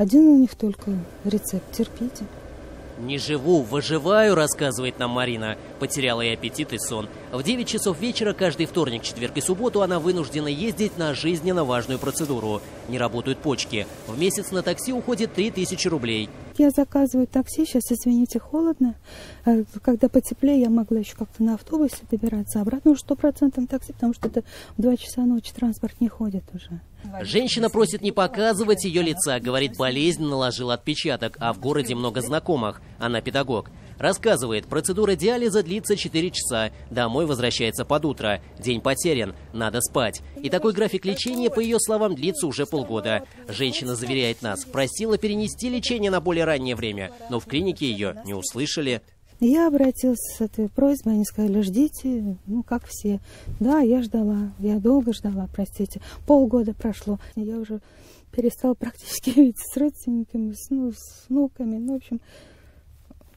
Один у них только рецепт – терпите. «Не живу, выживаю», рассказывает нам Марина. Потеряла и аппетит, и сон. В 9 часов вечера каждый вторник, четверг и субботу она вынуждена ездить на жизненно важную процедуру. Не работают почки. В месяц на такси уходит 3000 рублей. Я заказываю такси, сейчас, извините, холодно. Когда потеплее, я могла еще как-то на автобусе добираться обратно. Уже 100% такси, потому что это в 2 часа ночи транспорт не ходит уже. Женщина просит не показывать ее лица. Говорит, болезнь наложила отпечаток, а в городе много знакомых. Она педагог. Рассказывает, процедура диализа длится 4 часа. Домой возвращается под утро. День потерян. Надо спать. И такой график лечения, по ее словам, длится уже полгода. Женщина заверяет нас, просила перенести лечение на более раннее время, но в клинике ее не услышали. Я обратилась с этой просьбой, они сказали, ждите, как все. Да, я ждала, я долго ждала, простите. Полгода прошло. Я уже перестала практически видеться с родственниками, с внуками. В общем,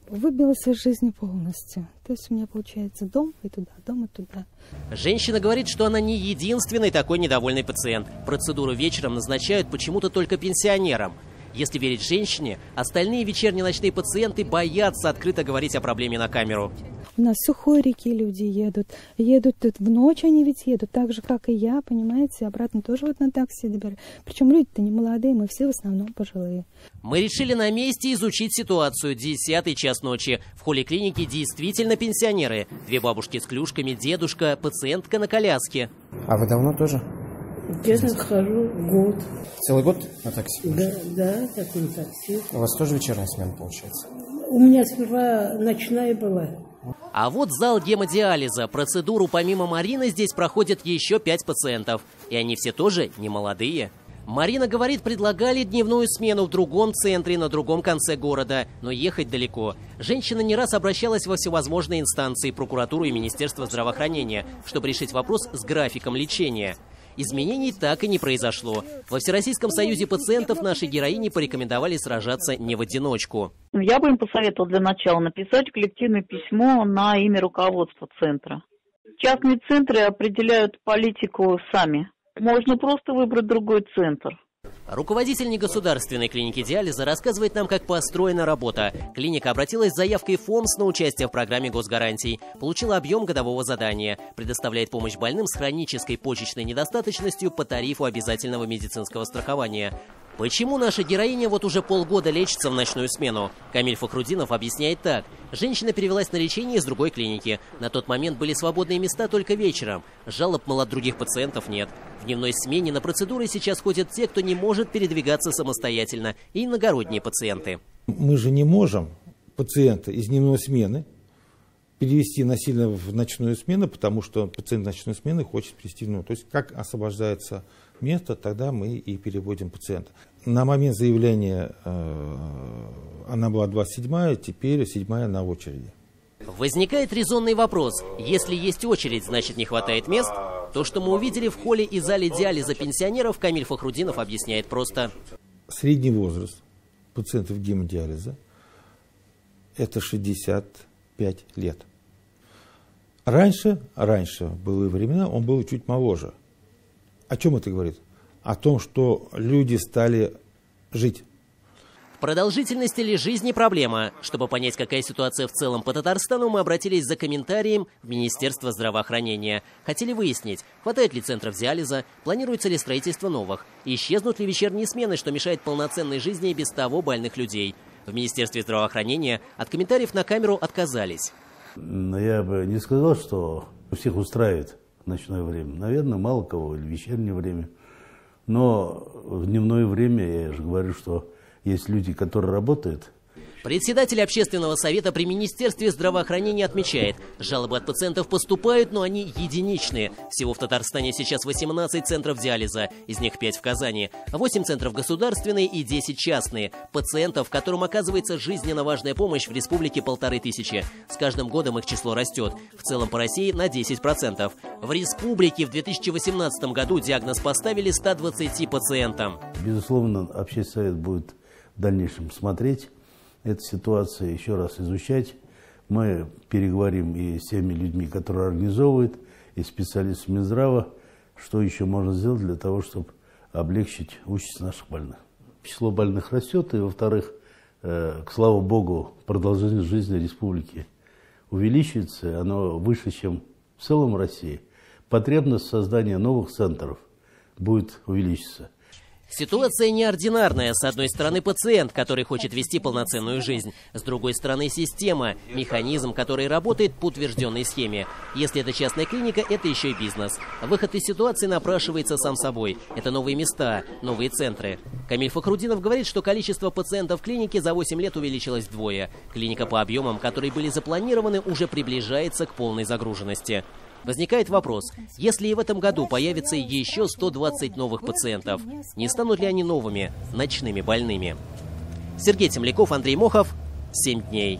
выбилась из жизни полностью. То есть у меня получается дом и туда, дом и туда. Женщина говорит, что она не единственный такой недовольный пациент. Процедуру вечером назначают почему-то только пенсионерам. Если верить женщине, остальные вечерне-ночные пациенты боятся открыто говорить о проблеме на камеру. У нас с Сухой реки люди едут. Едут тут в ночь, они ведь едут, так же, как и я, понимаете, обратно тоже вот на такси добирают. Причем люди-то не молодые, мы все в основном пожилые. Мы решили на месте изучить ситуацию. 10-й час ночи. В холле клиники действительно пенсионеры. 2 бабушки с клюшками, дедушка, пациентка на коляске. А вы давно тоже? Я хожу год. Целый год на такси? Да, так на такси. У вас тоже вечерняя смена получается? У меня сперва ночная была. А вот зал гемодиализа. Процедуру помимо Марины здесь проходят еще 5 пациентов. И они все тоже не молодые. Марина говорит, предлагали дневную смену в другом центре, на другом конце города, но ехать далеко. Женщина не раз обращалась во всевозможные инстанции, прокуратуру и Министерство здравоохранения, чтобы решить вопрос с графиком лечения. Изменений так и не произошло. Во Всероссийском союзе пациентов нашей героини порекомендовали сражаться не в одиночку. Я бы им посоветовала для начала написать коллективное письмо на имя руководства центра. Частные центры определяют политику сами. Можно просто выбрать другой центр. Руководитель негосударственной клиники диализа рассказывает нам, как построена работа. Клиника обратилась с заявкой в ФОМС на участие в программе госгарантий. Получила объем годового задания. Предоставляет помощь больным с хронической почечной недостаточностью по тарифу обязательного медицинского страхования. Почему наша героиня вот уже полгода лечится в ночную смену? Камиль Фахрудинов объясняет так. Женщина перевелась на лечение из другой клиники. На тот момент были свободные места только вечером. Жалоб, мол, от других пациентов нет. В дневной смене на процедуры сейчас ходят те, кто не может передвигаться самостоятельно, и иногородние пациенты. Мы же не можем пациента из дневной смены перевести насильно в ночную смену, потому что пациент ночной смены хочет перевести в дневную. То есть как освобождается место, тогда мы и переводим пациента. На момент заявления она была 27-я, теперь 7-я на очереди. Возникает резонный вопрос. Если есть очередь, значит не хватает мест? То, что мы увидели в холле и зале диализа пенсионеров, Камиль Фахрудинов объясняет просто. Средний возраст пациентов гемодиализа – это 65 лет. Раньше, в былые времена, он был чуть моложе. О чем это говорит? О том, что люди стали жить. В продолжительности ли жизни проблема? Чтобы понять, какая ситуация в целом по Татарстану, мы обратились за комментарием в Министерство здравоохранения. Хотели выяснить, хватает ли центров диализа, планируется ли строительство новых, исчезнут ли вечерние смены, что мешает полноценной жизни и без того больных людей. В Министерстве здравоохранения от комментариев на камеру отказались. Я бы не сказал, что всех устраивает ночное время. Наверное, мало кого, или вечернее время. Но в дневное время, я же говорю, что есть люди, которые работают. Председатель общественного совета при Министерстве здравоохранения отмечает, жалобы от пациентов поступают, но они единичные. Всего в Татарстане сейчас 18 центров диализа, из них 5 в Казани, 8 центров государственные и 10 частные. Пациентов, которым оказывается жизненно важная помощь, в республике 1500. С каждым годом их число растет. В целом по России на 10%. В республике в 2018 году диагноз поставили 120 пациентам. Безусловно, общественный совет будет в дальнейшем смотреть эту ситуацию, еще раз изучать. Мы переговорим и с теми людьми, которые организовывают, и специалистами Минздрава, что еще можно сделать для того, чтобы облегчить участь наших больных. число больных растет, и, во-вторых, к слава богу, продолжительность жизни республики увеличивается, оно выше, чем в целом России. Потребность создания новых центров будет увеличиться. Ситуация неординарная. С одной стороны, пациент, который хочет вести полноценную жизнь. С другой стороны, система, механизм, который работает по утвержденной схеме. Если это частная клиника, это еще и бизнес. Выход из ситуации напрашивается сам собой. Это новые места, новые центры. Камиль Фахрудинов говорит, что количество пациентов в клинике за 8 лет увеличилось вдвое. Клиника по объемам, которые были запланированы, уже приближается к полной загруженности. Возникает вопрос, если и в этом году появится еще 120 новых пациентов, не станут ли они новыми ночными больными? Сергей Темляков, Андрей Мохов, 7 дней.